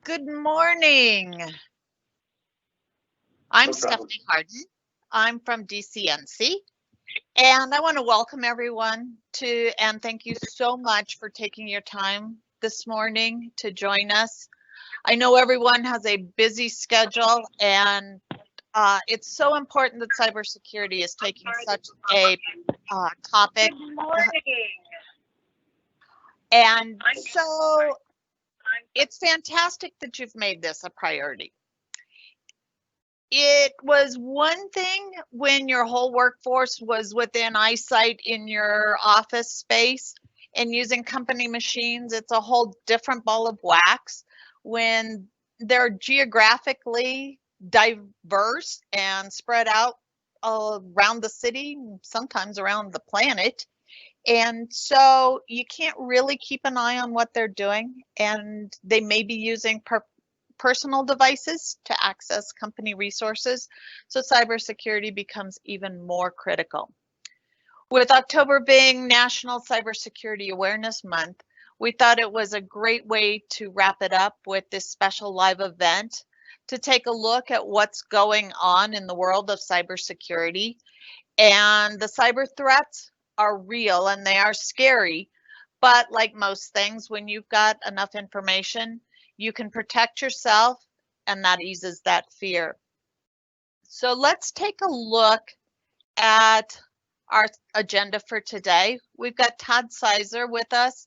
Good morning. I'm Stephanie Harden. I'm from DCNC, and I want to welcome everyone and thank you so much for taking your time this morning to join us. I know everyone has a busy schedule, and it's so important that cybersecurity is taking such a topic. Good morning. And so it's fantastic that you've made this a priority. It was one thing when your whole workforce was within eyesight in your office space and using company machines. It's a whole different ball of wax when they're geographically diverse and spread out around the city, sometimes around the planet. And so you can't really keep an eye on what they're doing, and they may be using personal devices to access company resources, so cybersecurity becomes even more critical. With October being National Cybersecurity Awareness Month, we thought it was a great way to wrap it up with this special live event to take a look at what's going on in the world of cybersecurity. And the cyber threats are real and they are scary, but like most things, when you've got enough information, you can protect yourself, and that eases that fear. So let's take a look at our agenda for today. We've got Todd Sizer with us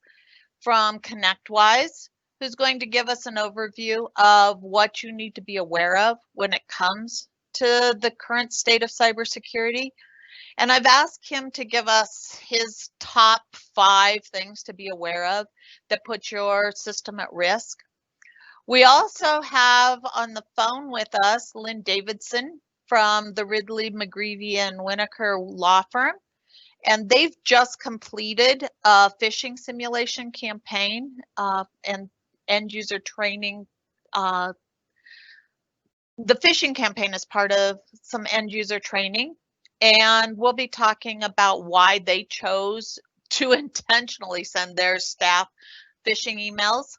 from ConnectWise, who's going to give us an overview of what you need to be aware of when it comes to the current state of cybersecurity. And I've asked him to give us his top 5 things to be aware of that put your system at risk. We also have on the phone with us Lynn Davidson from the Ridley, McGreevy and Winokur law firm, and they've just completed a phishing simulation campaign and end user training. The phishing campaign is part of some end user training, and we'll be talking about why they chose to intentionally send their staff phishing emails.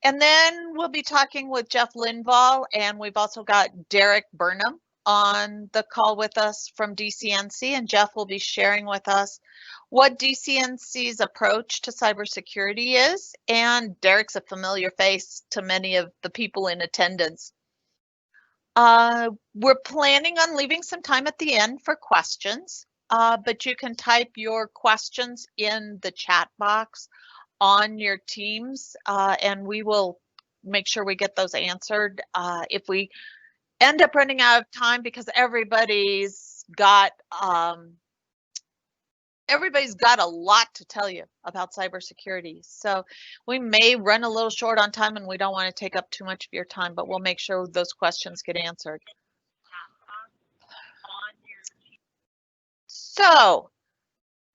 And then we'll be talking with Jeff Linval, and we've also got Derek Burnham on the call with us from DCNC, and Jeff will be sharing with us what DCNC's approach to cybersecurity is, and Derek's a familiar face to many of the people in attendance. We're planning on leaving some time at the end for questions, but you can type your questions in the chat box on your teams, and we will make sure we get those answered. If we end up running out of time, because everybody's got a lot to tell you about cybersecurity, so we may run a little short on time, and we don't want to take up too much of your time, but we'll make sure those questions get answered. So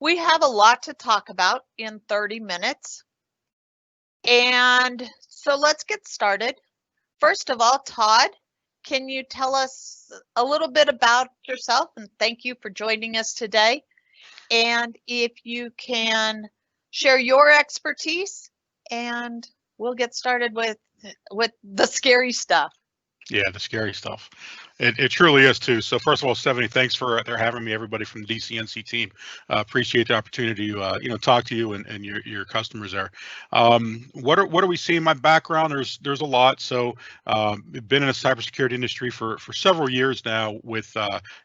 we have a lot to talk about in 30 minutes. And so let's get started. First of all, Todd, can you tell us a little bit about yourself? And thank you for joining us today. And if you can share your expertise, and we'll get started with the scary stuff. Yeah, the scary stuff. It truly is too. So first of all, Stephanie, thanks for having me. Everybody from the DCNC team, appreciate the opportunity to talk to you and your customers there. What are we seeing? My background, there's a lot. So been in the cybersecurity industry for several years now with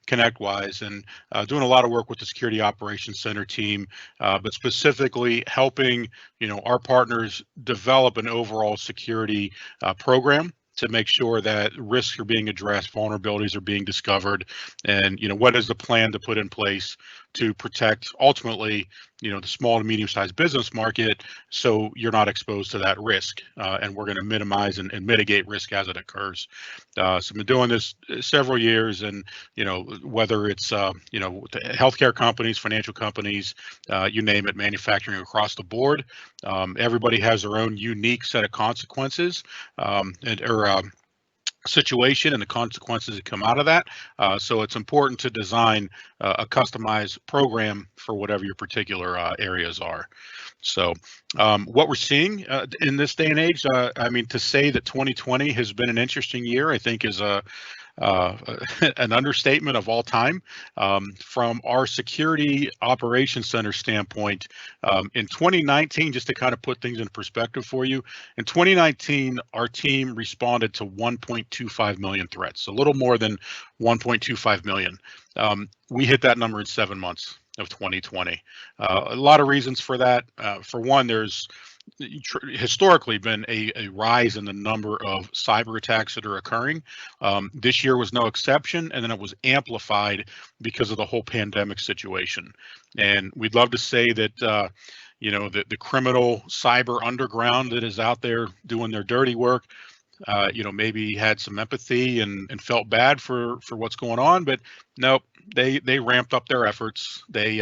ConnectWise, and doing a lot of work with the Security Operations Center team, but specifically helping our partners develop an overall security program to make sure that risks are being addressed, vulnerabilities are being discovered, and what is the plan to put in place to protect ultimately the small to medium-sized business market, so you're not exposed to that risk, and we're going to minimize and mitigate risk as it occurs. So I've been doing this several years, and whether it's healthcare companies, financial companies, you name it, manufacturing across the board, everybody has their own unique set of consequences situation and the consequences that come out of that. So it's important to design a customized program for whatever your particular areas are. So what we're seeing in this day and age, I mean, to say that 2020 has been an interesting year, I think is an understatement of all time. From our security operations center standpoint, in 2019, just to kind of put things in perspective for you, in 2019, our team responded to 1.25 million threats, a little more than 1.25 million. We hit that number in 7 months of 2020. A lot of reasons for that. For one, there's historically been a rise in the number of cyber attacks that are occurring. This year was no exception, and then it was amplified because of the whole pandemic situation. And we'd love to say that you know, the criminal cyber underground that is out there doing their dirty work, you know, maybe had some empathy and felt bad for what's going on, but nope, they ramped up their efforts. They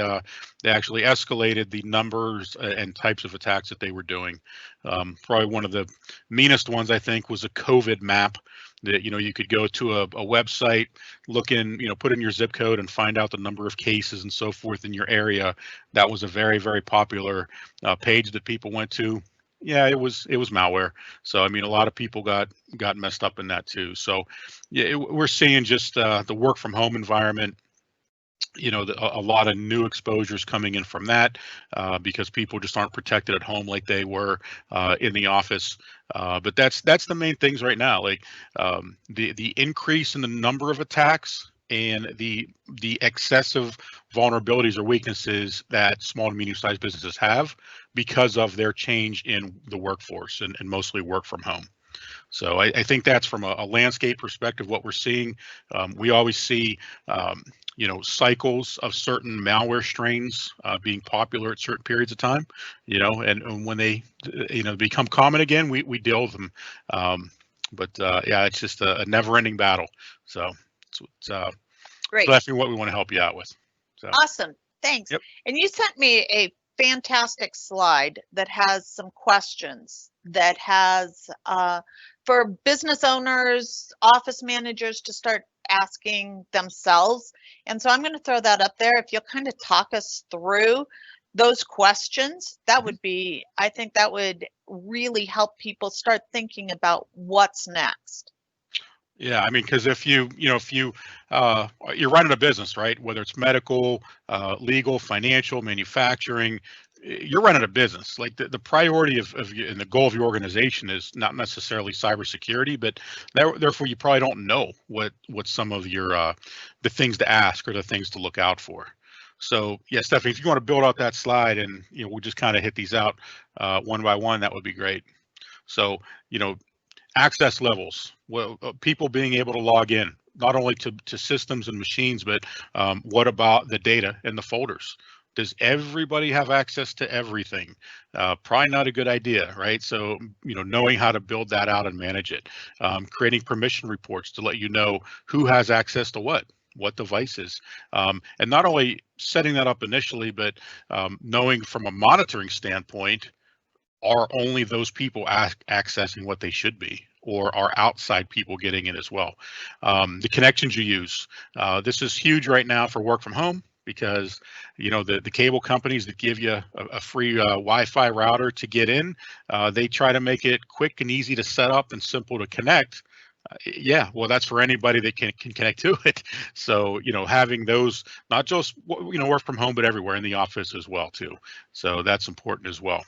actually escalated the numbers and types of attacks that they were doing. Probably one of the meanest ones, I think, was a COVID map that, you know, you could go to a website, look in, you know, put in your zip code and find out the number of cases and so forth in your area. That was a very, very popular page that people went to. Yeah, it was malware. So I mean, a lot of people got messed up in that too. So yeah, we're seeing just the work from home environment. You know, a lot of new exposures coming in from that because people just aren't protected at home like they were in the office. But that's the main things right now. Like the increase in the number of attacks and the excessive vulnerabilities or weaknesses that small to medium-sized businesses have because of their change in the workforce and mostly work from home. So I think that's from a landscape perspective what we're seeing. We always see you know, cycles of certain malware strains being popular at certain periods of time, you know, and when they, you know, become common again, we deal with them. But yeah, it's just a never-ending battle. So it's Great. definitely what we want to help you out with. So. Awesome. Thanks. Yep. And you sent me a fantastic slide that has some questions that has for business owners, office managers to start asking themselves. And so I'm going to throw that up there. If you'll kind of talk us through those questions, that would be, I think that would really help people start thinking about what's next. Yeah, I mean, because if you're running a business, right? Whether it's medical, legal, financial, manufacturing, you're running a business. Like the priority of and the goal of your organization is not necessarily cybersecurity, but therefore you probably don't know what some of your the things to ask or the things to look out for. So yeah, Stephanie, if you want to build out that slide and, you know, we'll just kind of hit these out one by one, that would be great. So, you know, access levels, well, people being able to log in, not only to systems and machines, but what about the data and the folders? Does everybody have access to everything? Probably not a good idea, right? So, you know, knowing how to build that out and manage it, creating permission reports to let you know who has access to what devices, and not only setting that up initially, but knowing from a monitoring standpoint, are only those people accessing what they should be, or are outside people getting in as well? The connections you use. This is huge right now for work from home because, you know, the cable companies that give you a free Wi-Fi router to get in, they try to make it quick and easy to set up and simple to connect. Yeah, well, that's for anybody that can connect to it. So, you know, having those, not just, you know, work from home, but everywhere in the office as well too. So that's important as well.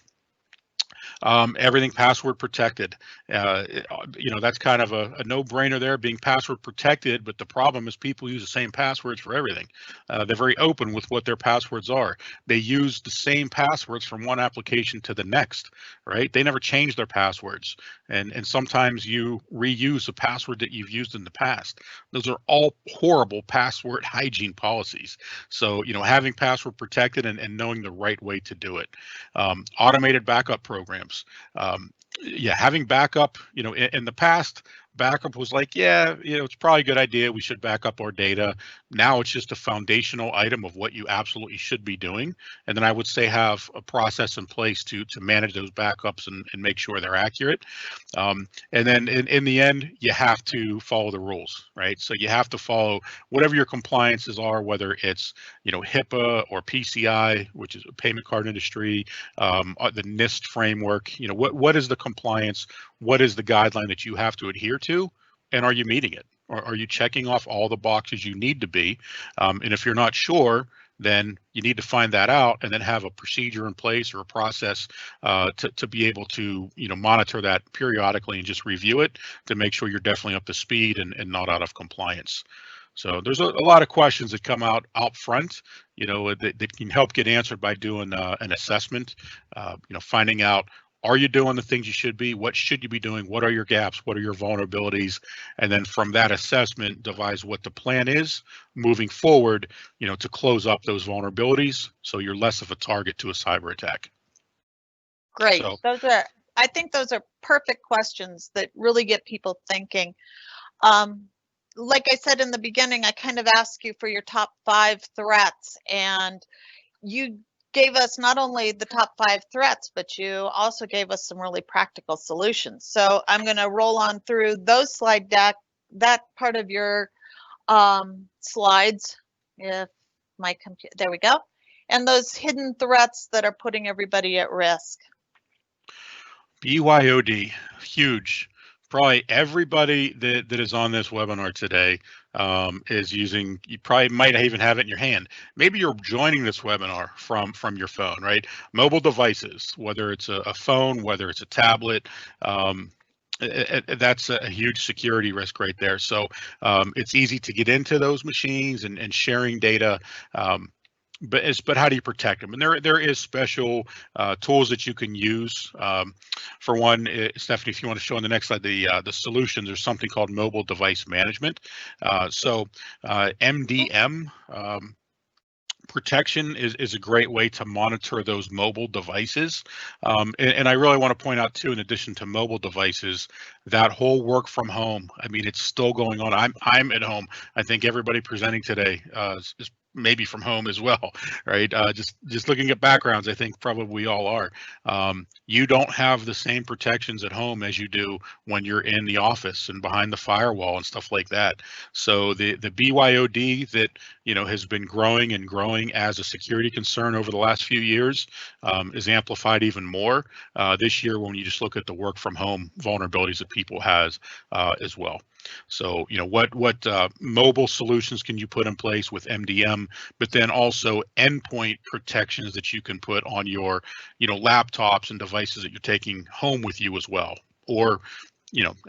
Everything password protected. You know, that's kind of a no-brainer there, being password protected, but the problem is people use the same passwords for everything. They're very open with what their passwords are. They use the same passwords from one application to the next, right? They never change their passwords. And sometimes you reuse a password that you've used in the past. Those are all horrible password hygiene policies. So, you know, having password protected and knowing the right way to do it. Automated backup programs. Yeah, having backup, you know, in the past, backup was like, yeah, it's probably a good idea. We should back up our data. Now it's just a foundational item of what you absolutely should be doing. And then I would say have a process in place to manage those backups and make sure they're accurate. And then in the end, you have to follow the rules, right? So you have to follow whatever your compliances are, whether it's HIPAA or PCI, which is a payment card industry, the NIST framework. What is the compliance? What is the guideline that you have to adhere to, and are you meeting it? Or are you checking off all the boxes you need to be? And if you're not sure, then you need to find that out and then have a procedure in place or a process to be able to monitor that periodically and just review it to make sure you're definitely up to speed and not out of compliance. So there's a lot of questions that come out front, that can help get answered by doing an assessment, finding out, are you doing the things you should be? What should you be doing? What are your gaps? What are your vulnerabilities? And then from that assessment, devise what the plan is moving forward, to close up those vulnerabilities so you're less of a target to a cyber attack. Great. So, I think those are perfect questions that really get people thinking. Like I said in the beginning, I kind of asked you for your top 5 threats, and you gave us not only the top 5 threats, but you also gave us some really practical solutions. So I'm going to roll on through those slide deck, that part of your slides. If my computer, there we go. And those hidden threats that are putting everybody at risk. BYOD, huge. Probably everybody that is on this webinar today is using, you probably might even have it in your hand. Maybe you're joining this webinar from your phone, right? Mobile devices, whether it's a phone, whether it's a tablet, that's a huge security risk right there. So it's easy to get into those machines and sharing data. But how do you protect them? And there is special tools that you can use. For one, Stephanie, if you want to show on the next slide, the solutions, there's something called mobile device management. So MDM protection is a great way to monitor those mobile devices. And I really want to point out too, in addition to mobile devices, that whole work from home. I mean, it's still going on. I'm at home. I think everybody presenting today is maybe from home as well, right? Just looking at backgrounds, I think probably we all are. You don't have the same protections at home as you do when you're in the office and behind the firewall and stuff like that. So the BYOD that has been growing and growing as a security concern over the last few years is amplified even more this year when you just look at the work from home vulnerabilities that people has as well. So, what mobile solutions can you put in place with MDM, but then also endpoint protections that you can put on your, laptops and devices that you're taking home with you as well. Or,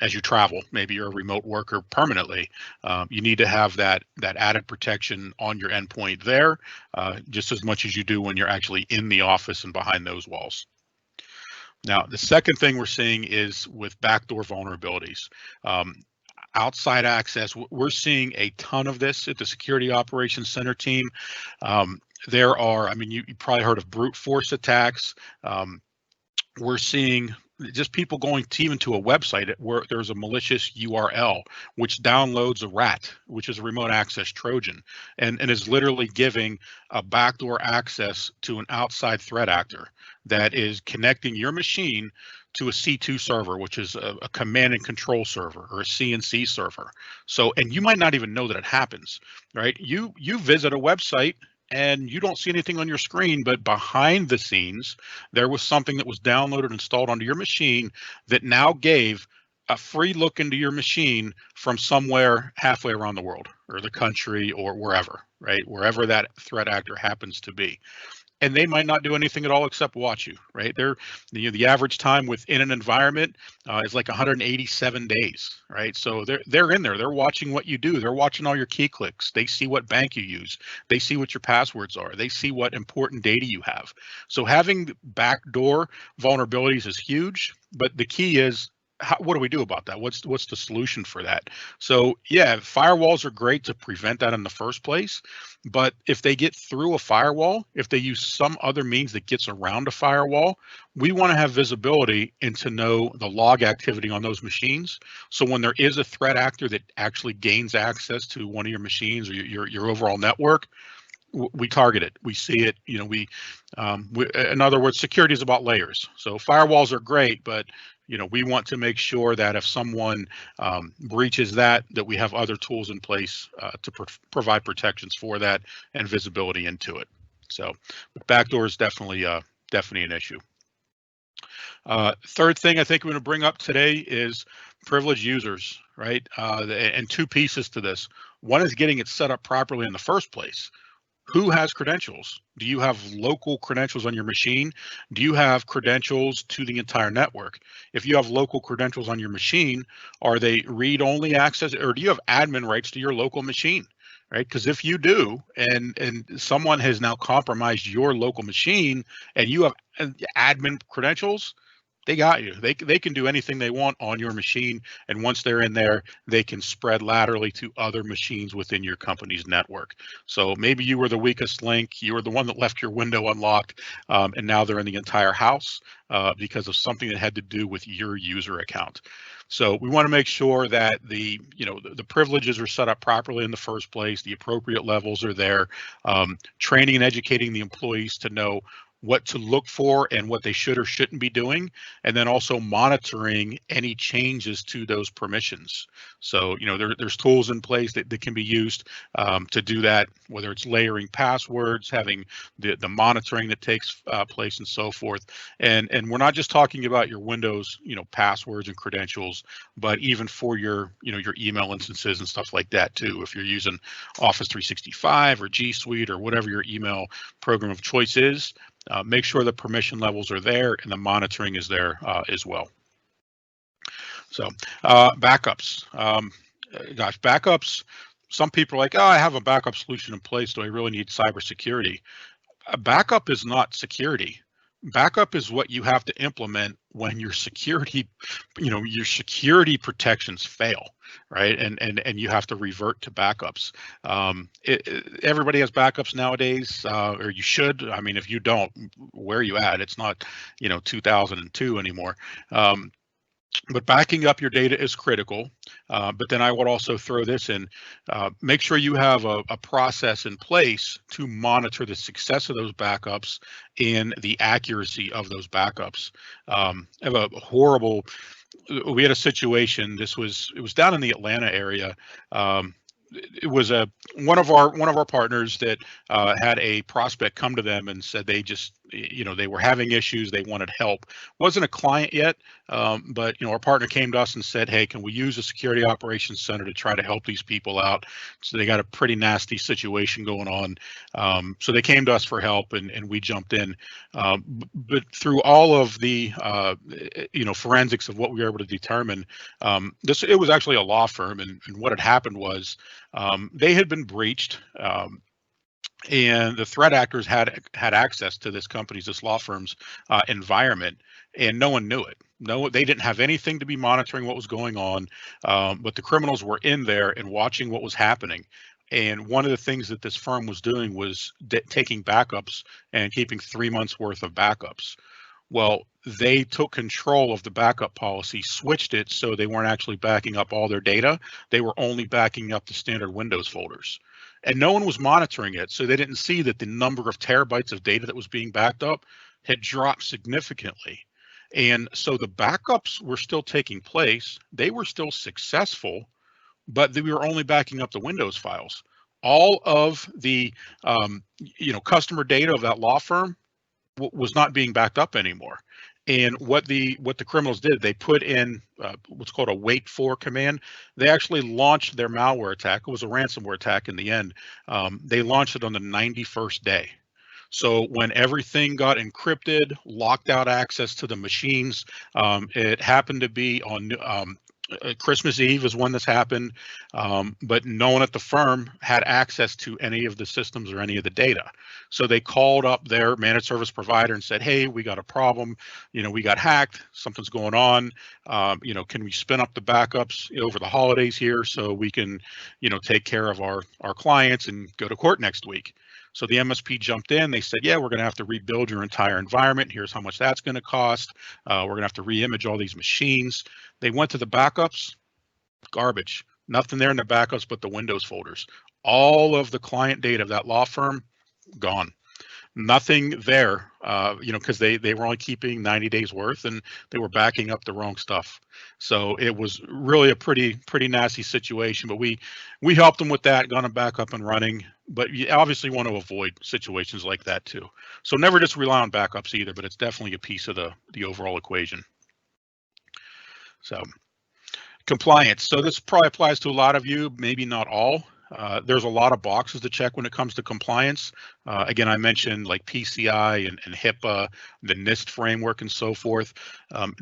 as you travel, maybe you're a remote worker permanently, you need to have that added protection on your endpoint there, just as much as you do when you're actually in the office and behind those walls. Now, the second thing we're seeing is with backdoor vulnerabilities. Outside access, we're seeing a ton of this at the Security Operations Center team. There are, you probably heard of brute force attacks. We're seeing just people going even to a website where there's a malicious URL, which downloads a RAT, which is a remote access Trojan, and is literally giving a backdoor access to an outside threat actor that is connecting your machine to a C2 server, which is a command and control server or a CNC server. So, and you might not even know that it happens, right? You visit a website and you don't see anything on your screen, but behind the scenes, there was something that was downloaded, installed onto your machine that now gave a free look into your machine from somewhere halfway around the world or the country or wherever, right? Wherever that threat actor happens to be. And they might not do anything at all except watch you, right? The average time within an environment is like 187 days, right? So they're in there. They're watching what you do. They're watching all your key clicks. They see what bank you use. They see what your passwords are. They see what important data you have. So having backdoor vulnerabilities is huge, but the key is what do we do about that? What's the solution for that? So yeah, firewalls are great to prevent that in the first place, but if they get through a firewall, if they use some other means that gets around a firewall, we want to have visibility and to know the log activity on those machines. So when there is a threat actor that actually gains access to one of your machines or your overall network, we target it. We see it. You know, in other words, security is about layers. So firewalls are great, but we want to make sure that if someone breaches that we have other tools in place to provide protections for that and visibility into it. So backdoor is definitely an issue. Third thing I think I'm going to bring up today is privileged users, right? And two pieces to this. One is getting it set up properly in the first place. Who has credentials? Do you have local credentials on your machine? Do you have credentials to the entire network? If you have local credentials on your machine, are they read-only access, or do you have admin rights to your local machine? Right? Because if you do, and someone has now compromised your local machine, and you have admin credentials, they got you. They can do anything they want on your machine, and once they're in there, they can spread laterally to other machines within your company's network. So maybe you were the weakest link, you were the one that left your window unlocked, and now they're in the entire house because of something that had to do with your user account. So we want to make sure that the privileges are set up properly in the first place, the appropriate levels are there, training and educating the employees to know what to look for and what they should or shouldn't be doing, and then also monitoring any changes to those permissions. So, there's tools in place that can be used to do that, whether it's layering passwords, having the monitoring that takes place and so forth. And we're not just talking about your Windows, passwords and credentials, but even for your email instances and stuff like that too. If you're using Office 365 or G Suite or whatever your email program of choice is, make sure the permission levels are there and the monitoring is there as well. So backups. Backups. Some people are like, oh, I have a backup solution in place. Do I really need cybersecurity? A backup is not security. Backup is what you have to implement when your security, your security protections fail, right? And you have to revert to backups. Everybody has backups nowadays, or you should. I mean, if you don't, where are you at? It's not, 2002 anymore. But backing up your data is critical. But then I would also throw this in, make sure you have a process in place to monitor the success of those backups and the accuracy of those backups. I have a horrible, we had a situation, it was down in the Atlanta area. It was one of our partners that had a prospect come to them and said they just, they were having issues, they wanted help. Wasn't a client yet, but our partner came to us and said, hey, can we use a security operations center to try to help these people out? So they got a pretty nasty situation going on. So they came to us for help, and we jumped in. But through all of the forensics of what we were able to determine, it was actually a law firm, and what had happened was they had been breached. And the threat actors had access to this law firm's environment, and no one knew it. No, they didn't have anything to be monitoring what was going on, but the criminals were in there and watching what was happening. And one of the things that this firm was doing was taking backups and keeping 3 months worth of backups. Well, they took control of the backup policy, switched it so they weren't actually backing up all their data. They were only backing up the standard Windows folders. And no one was monitoring it, so they didn't see that the number of terabytes of data that was being backed up had dropped significantly. And so the backups were still taking place. They were still successful, but we were only backing up the Windows files. All of the customer data of that law firm was not being backed up anymore. And what the criminals did, they put in what's called a wait for command. They actually launched their malware attack. It was a ransomware attack in the end. They launched it on the 91st day. So when everything got encrypted, locked out access to the machines, it happened to be on Christmas Eve is when this happened, but no one at the firm had access to any of the systems or any of the data. So they called up their managed service provider and said, "Hey, we got a problem. We got hacked. Something's going on. Can we spin up the backups over the holidays here so we can, take care of our clients and go to court next week?" So the MSP jumped in. They said, "Yeah, we're going to have to rebuild your entire environment. Here's how much that's going to cost. We're going to have to re-image all these machines." They went to the backups, garbage. Nothing there in the backups but the Windows folders. All of the client data of that law firm, gone. Nothing there, because they were only keeping 90 days worth and they were backing up the wrong stuff. So it was really a pretty nasty situation, but we helped them with that, got them back up and running. But you obviously want to avoid situations like that too. So never just rely on backups either, but it's definitely a piece of the overall equation. So compliance. So this probably applies to a lot of you, maybe not all. There's a lot of boxes to check when it comes to compliance. Again, I mentioned like PCI and HIPAA, the NIST framework and so forth.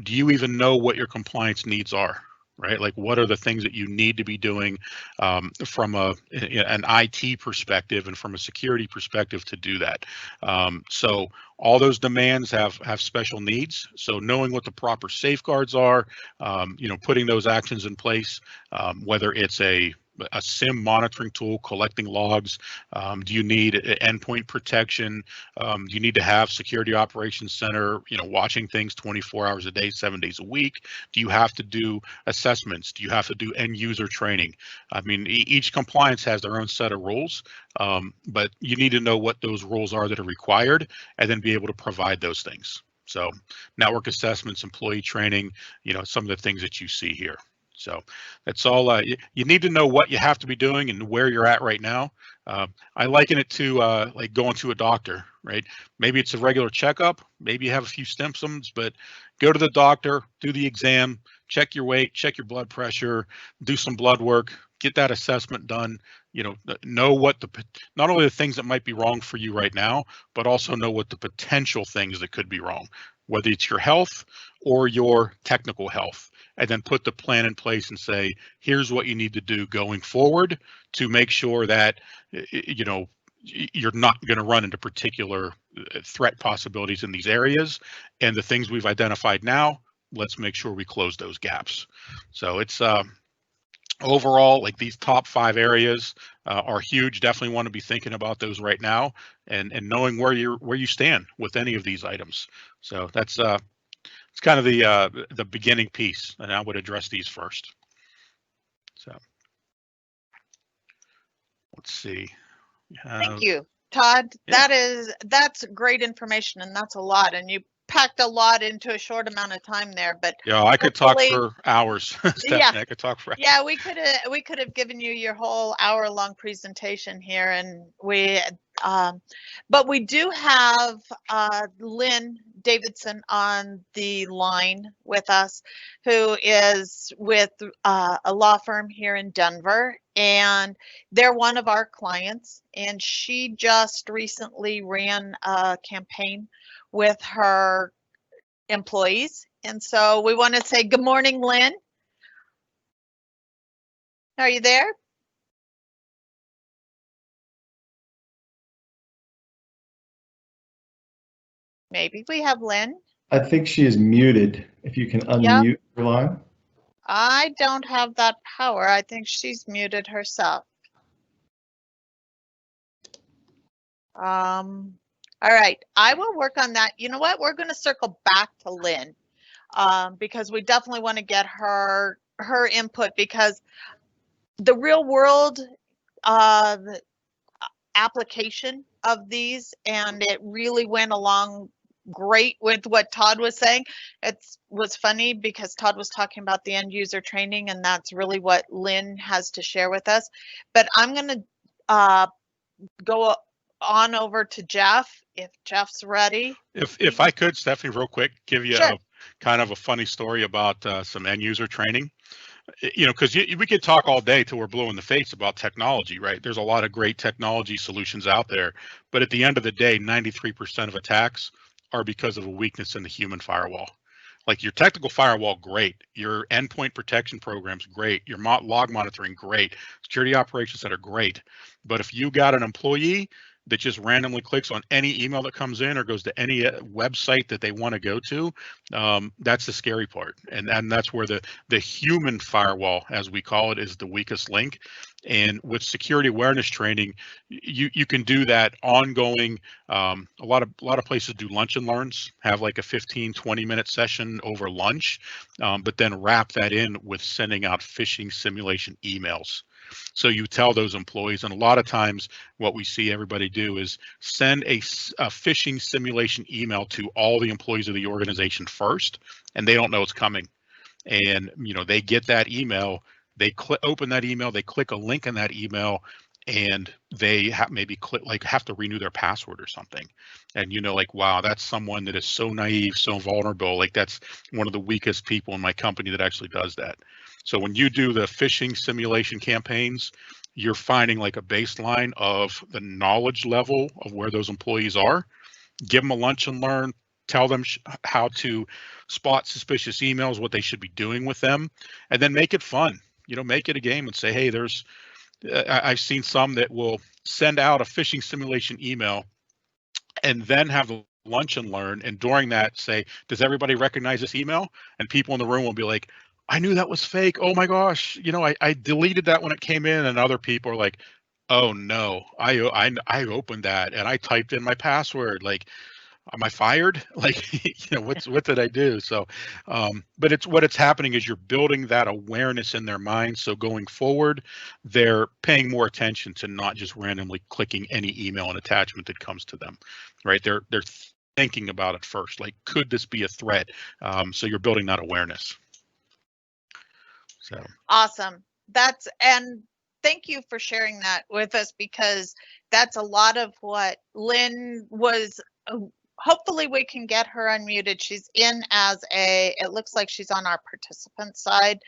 Do you even know what your compliance needs are? Right? Like what are the things that you need to be doing from an IT perspective and from a security perspective to do that? So all those demands have special needs. So knowing what the proper safeguards are, putting those actions in place, whether it's a SIM monitoring tool, collecting logs. Do you need endpoint protection? Do you need to have security operations center, watching things 24 hours a day, 7 days a week? Do you have to do assessments? Do you have to do end user training? I mean, each compliance has their own set of rules, but you need to know what those rules are that are required and then be able to provide those things. So network assessments, employee training, some of the things that you see here. So that's all. You need to know what you have to be doing and where you're at right now. I liken it to like going to a doctor, right? Maybe it's a regular checkup. Maybe you have a few symptoms, but go to the doctor, do the exam, check your weight, check your blood pressure, do some blood work, get that assessment done. Know what not only the things that might be wrong for you right now, but also know what the potential things that could be wrong, whether it's your health or your technical health. And then put the plan in place and say, here's what you need to do going forward to make sure that, you're not going to run into particular threat possibilities in these areas. And the things we've identified now, let's make sure we close those gaps. So it's overall, like these top 5 areas are huge. Definitely want to be thinking about those right now and knowing where you stand with any of these items. So that's it's kind of the beginning piece, and I would address these first. So let's see. Thank you, Todd. Yeah. That's great information, and that's a lot. And you packed a lot into a short amount of time there. But yeah, I could talk for hours. Stephanie, yeah, I could talk for hours. Yeah, we could have given you your whole hour-long presentation here, and but we do have Lynn Davidson on the line with us, who is with a law firm here in Denver, and they're one of our clients, and she just recently ran a campaign with her employees. And so we want to say good morning, Lynn. Are you there? Maybe we have Lynn. I think she is muted. If you can unmute her line. I don't have that power. I think she's muted herself. All right, I will work on that. You know what? We're going to circle back to Lynn because we definitely want to get her input, because the real world application of these, and it really went along great with what Todd was saying. It was funny because Todd was talking about the end user training, and that's really what Lynn has to share with us. But I'm going to go on over to Jeff, if Jeff's ready. If I could, Stephanie, real quick, give you a kind of a funny story about some end user training. Because we could talk all day till we're blue in the face about technology, right? There's a lot of great technology solutions out there, but at the end of the day, 93% of attacks are because of a weakness in the human firewall. Like your technical firewall, great. Your endpoint protection programs, great. Your log monitoring, great. Security operations center, great. But if you got an employee that just randomly clicks on any email that comes in or goes to any website that they want to go to, that's the scary part. And that's where the human firewall, as we call it, is the weakest link. And with security awareness training, you can do that ongoing. A lot of places do lunch and learns, have like a 15-20 minute session over lunch, but then wrap that in with sending out phishing simulation emails. So you tell those employees, and a lot of times what we see everybody do is send a phishing simulation email to all the employees of the organization first, and they don't know it's coming. And they get that email, they open that email, they click a link in that email, and they have to renew their password or something. And like, wow, that's someone that is so naive, so vulnerable. Like, that's one of the weakest people in my company that actually does that. So when you do the phishing simulation campaigns, you're finding like a baseline of the knowledge level of where those employees are. Give them a lunch and learn, tell them how to spot suspicious emails, what they should be doing with them, and then make it fun. Make it a game and say, hey, I've seen some that will send out a phishing simulation email and then have a lunch and learn. And during that, say, does everybody recognize this email? And people in the room will be like, I knew that was fake. Oh my gosh. I deleted that when it came in. And other people are like, oh no, I opened that and I typed in my password. Like, am I fired? Like, what did I do? So, but what's happening is you're building that awareness in their minds. So going forward, they're paying more attention to not just randomly clicking any email and attachment that comes to them, right? They're thinking about it first. Like, could this be a threat? So you're building that awareness. So awesome. And thank you for sharing that with us, because that's a lot of what Lynn was. Hopefully we can get her unmuted. She's in it looks like she's on our participant side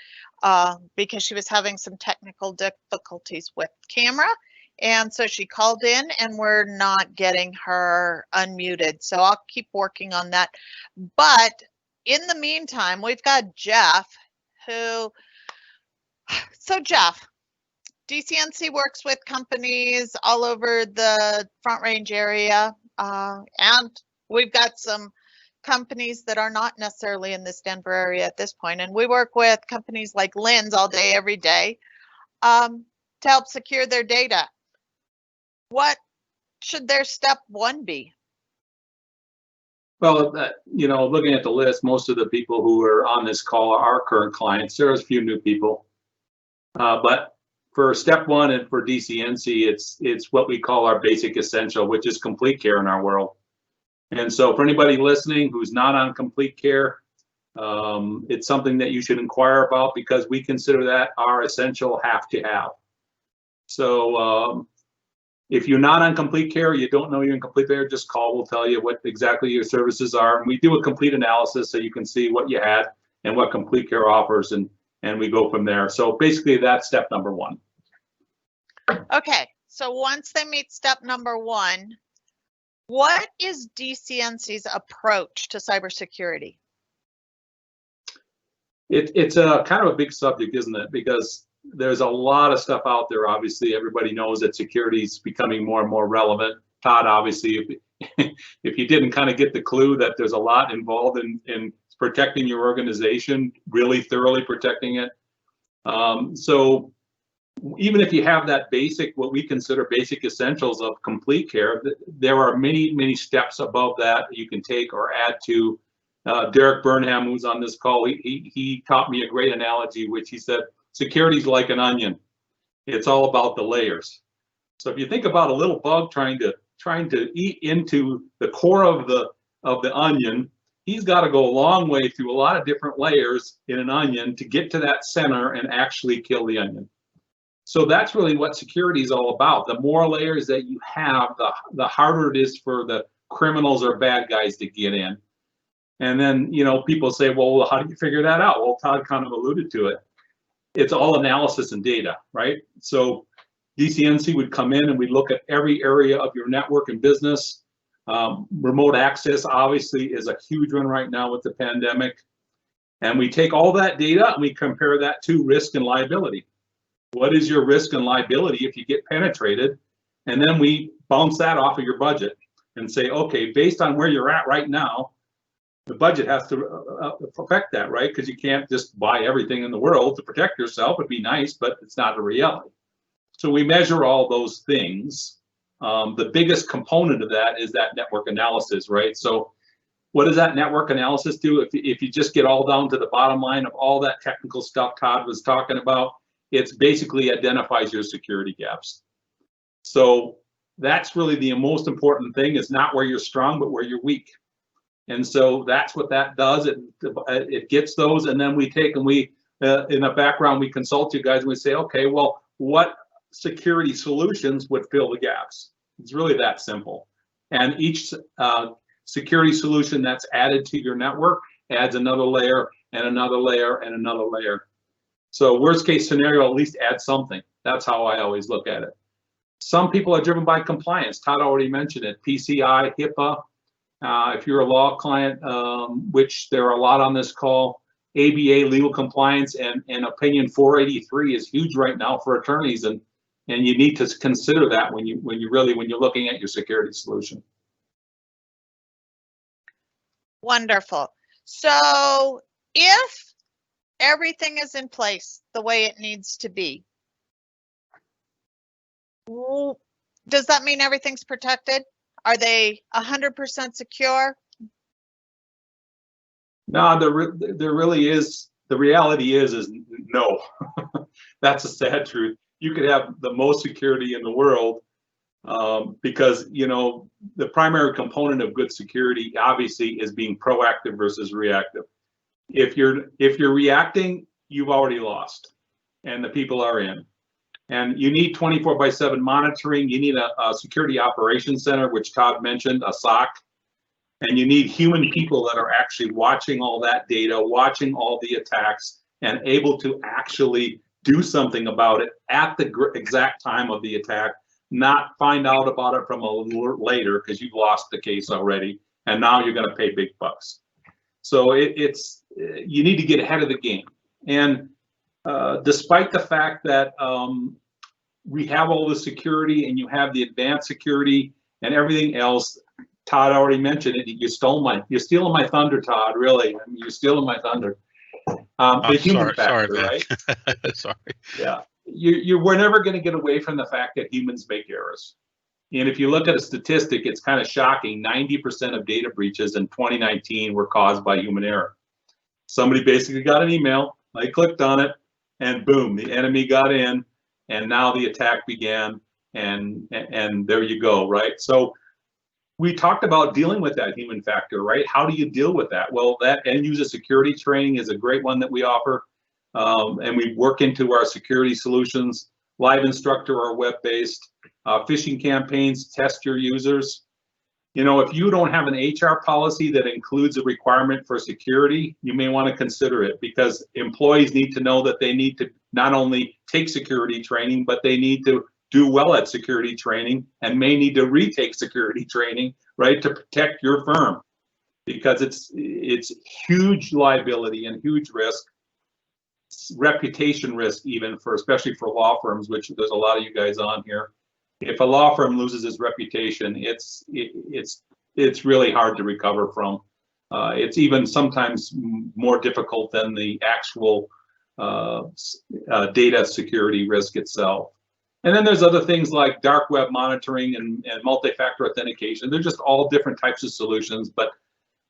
because she was having some technical difficulties with camera. And so she called in and we're not getting her unmuted. So I'll keep working on that. But in the meantime, we've got Jeff So Jeff, DCNC works with companies all over the Front Range area, and we've got some companies that are not necessarily in this Denver area at this point, and we work with companies like Lynn's all day, every day, to help secure their data. What should their step one be? Well, looking at the list, most of the people who are on this call are current clients. There's a few new people. But for step one and for DCNC, it's what we call our basic essential, which is complete care in our world. And so for anybody listening who's not on complete care, it's something that you should inquire about, because we consider that our essential have to have. So if you're not on complete care, you don't know you're in complete care, just call. We'll tell you what exactly your services are. And we do a complete analysis so you can see what you had and what complete care offers, and we go from there. So basically that's step number one. Okay, so once they meet step number one, what is DCNC's approach to cybersecurity? It's a kind of a big subject, isn't it? Because there's a lot of stuff out there. Obviously, everybody knows that security is becoming more and more relevant. Todd, obviously, if you didn't kind of get the clue that there's a lot involved in protecting your organization, really thoroughly protecting it. So even if you have that what we consider basic essentials of complete care, there are many, many steps above that you can take or add to. Derek Burnham, who's on this call, he taught me a great analogy, which he said, security is like an onion. It's all about the layers. So if you think about a little bug trying to eat into the core of the onion, he's got to go a long way through a lot of different layers in an onion to get to that center and actually kill the onion. So that's really what security is all about. The more layers that you have, the harder it is for the criminals or bad guys to get in. And then, people say, well, how do you figure that out? Well, Todd kind of alluded to it. It's all analysis and data, right? So DCNC would come in and we'd look at every area of your network and business. Remote access obviously is a huge one right now with the pandemic. And we take all that data and we compare that to risk and liability. What is your risk and liability if you get penetrated? And then we bounce that off of your budget and say, okay, based on where you're at right now, the budget has to affect that, right? Because you can't just buy everything in the world to protect yourself. It'd be nice, but it's not a reality. So we measure all those things. The biggest component of that is that network analysis, right? So what does that network analysis do? If you just get all down to the bottom line of all that technical stuff Todd was talking about, it's basically identifies your security gaps. So that's really the most important thing, is not where you're strong, but where you're weak. And so that's what that does. It gets those, and then we take and we, in the background, we consult you guys and we say, okay, well, what security solutions would fill the gaps? It's really that simple. And each security solution that's added to your network adds another layer and another layer and another layer. So worst case scenario, at least add something. That's how I always look at it. Some people are driven by compliance. Todd already mentioned it. PCI, HIPAA. If you're a law client, which there are a lot on this call, ABA, legal compliance, and opinion 483 is huge right now for attorneys, and you need to consider that when you're looking at your security solution. Wonderful. So if everything is in place the way it needs to be, does that mean everything's protected? Are they 100% secure? No, there really is. The reality is no. That's a sad truth. You could have the most security in the world, because, you know, the primary component of good security obviously is being proactive versus reactive. If you're reacting, you've already lost, and the people are in. And you need 24/7 monitoring. You need a security operations center, which Todd mentioned, a SOC. And you need human people that are actually watching all that data, watching all the attacks, and able to actually do something about it at the exact time of the attack, not find out about it from a little later because you've lost the case already, and now you're going to pay big bucks. So you need to get ahead of the game. And despite the fact that we have all the security and you have the advanced security and everything else, Todd already mentioned it. You're stealing my thunder, Todd. Really, I mean, you're stealing my thunder. The human factor, right? Sorry. Yeah, we're never going to get away from the fact that humans make errors. And if you look at a statistic, it's kind of shocking. 90% of data breaches in 2019 were caused by human error. Somebody basically got an email, they clicked on it, and boom, the enemy got in, and now the attack began, and there you go, right? So we talked about dealing with that human factor, right? How do you deal with that? Well, that end user security training is a great one that we offer, and we work into our security solutions. Live Instructor are web-based. Phishing campaigns, test your users. You know, if you don't have an HR policy that includes a requirement for security, you may want to consider it, because employees need to know that they need to not only take security training, but they need to do well at security training, and may need to retake security training, right, to protect your firm, because it's huge liability and huge risk, reputation risk, even especially for law firms, which there's a lot of you guys on here. If a law firm loses its reputation, it's really hard to recover from. It's even sometimes more difficult than the actual data security risk itself. And then there's other things like dark web monitoring and multi-factor authentication. They're just all different types of solutions, but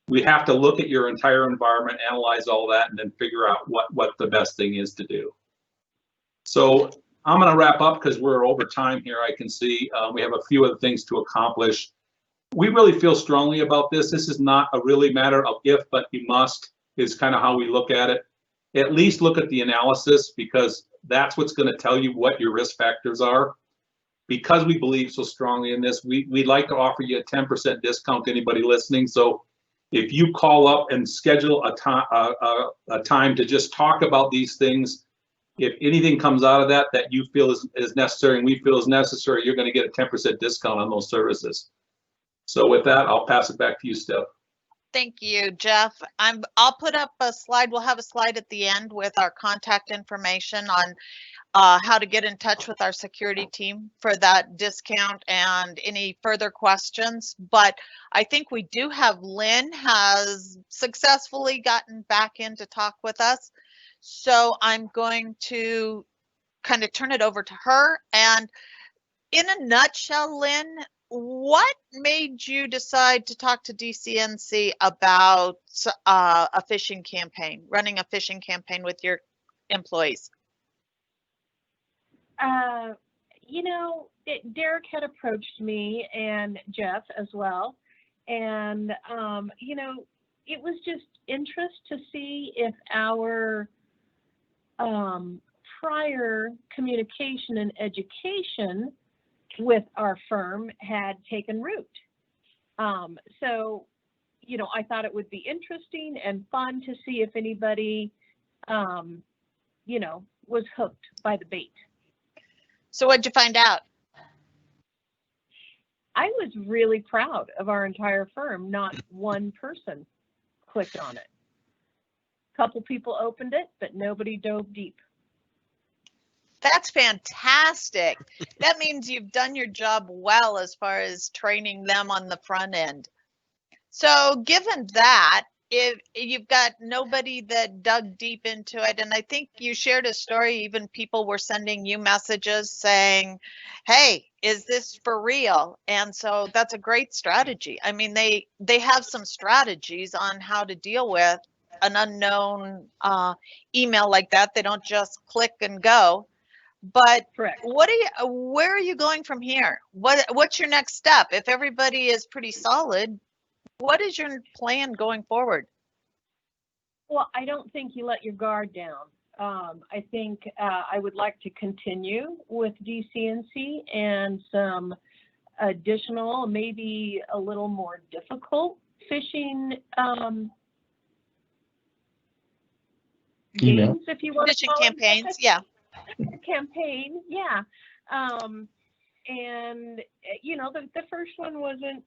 we have to look at your entire environment, analyze all that, and then figure out what the best thing is to do. So I'm going to wrap up because we're over time here. I can see we have a few other things to accomplish. We really feel strongly about this. This is not a really matter of if, but you must, is kind of how we look at it. At least look at the analysis, because that's what's going to tell you what your risk factors are. Because we believe so strongly in this, we'd like to offer you a 10% discount to anybody listening. So if you call up and schedule a time to just talk about these things, if anything comes out of that you feel is necessary and we feel is necessary, you're going to get a 10% discount on those services. So with that, I'll pass it back to you, Steph. Thank you, Jeff. I'll put up a slide. We'll have a slide at the end with our contact information on how to get in touch with our security team for that discount and any further questions. But I think we do have Lynn has successfully gotten back in to talk with us. So I'm going to kind of turn it over to her. And in a nutshell, Lynn, what made you decide to talk to DCNC about a phishing campaign, running a phishing campaign with your employees? Derek had approached me and Jeff as well. And, it was just interest to see if our prior communication and education with our firm had taken root. So, I thought it would be interesting and fun to see if anybody, was hooked by the bait. So what'd you find out? I was really proud of our entire firm. Not one person clicked on it. A couple people opened it, but nobody dove deep. That's fantastic. That means you've done your job well as far as training them on the front end. So given that, if you've got nobody that dug deep into it, and I think you shared a story, even people were sending you messages saying, hey, is this for real? And so that's a great strategy. I mean, they have some strategies on how to deal with an unknown email like that. They don't just click and go. But Correct. Where are you going from here? What's your next step? If everybody is pretty solid, what is your plan going forward? Well, I don't think you let your guard down. I think I would like to continue with DCNC and some additional, maybe a little more difficult phishing games, if you want to phishing call campaigns, it. yeah. Campaign, yeah. And the first one wasn't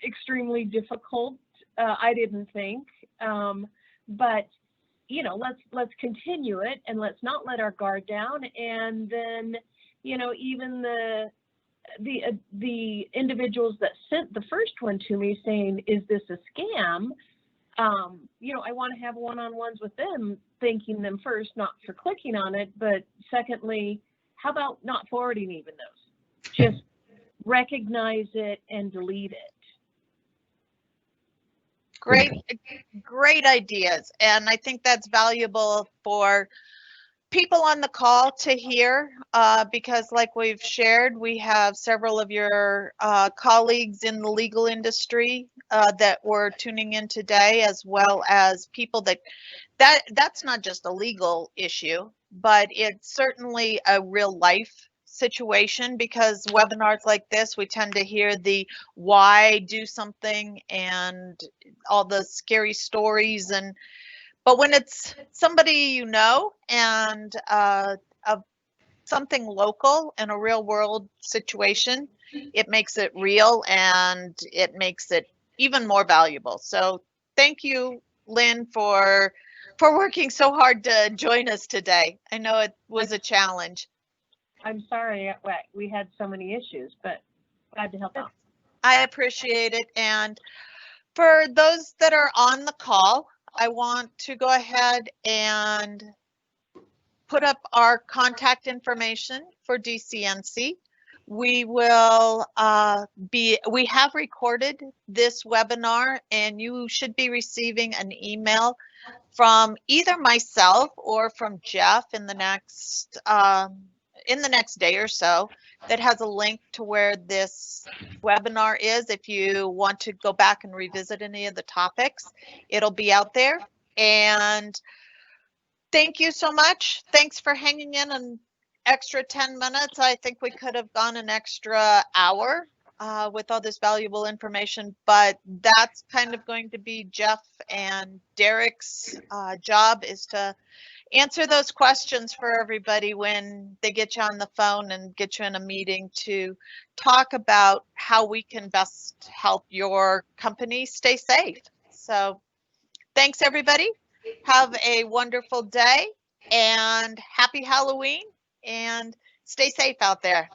extremely difficult. I didn't think, but let's continue it and let's not let our guard down. And then even the individuals that sent the first one to me saying, is this a scam? I want to have one-on-ones with them, thanking them first, not for clicking on it, but secondly, how about not forwarding even those? Just recognize it and delete it. Great ideas. And I think that's valuable for people on the call to hear because like we've shared, we have several of your colleagues in the legal industry that were tuning in today, as well as people that's not just a legal issue, but it's certainly a real life situation, because webinars like this, we tend to hear the why do something and all the scary stories, but when it's somebody and something local and a real world situation, it makes it real and it makes it even more valuable. So thank you, Lynn, for working so hard to join us today. I know it was a challenge. I'm sorry we had so many issues, but glad to help out. I appreciate it. And for those that are on the call, I want to go ahead and put up our contact information for DCNC. We will we have recorded this webinar, and you should be receiving an email from either myself or from Jeff in the next day or so that has a link to where this webinar is. If you want to go back and revisit any of the topics, it'll be out there. And thank you so much. Thanks for hanging in an extra 10 minutes. I think we could have gone an extra hour with all this valuable information, but that's kind of going to be Jeff and Derek's job, is to answer those questions for everybody when they get you on the phone and get you in a meeting to talk about how we can best help your company stay safe. So thanks, everybody. Have a wonderful day and happy Halloween, and stay safe out there.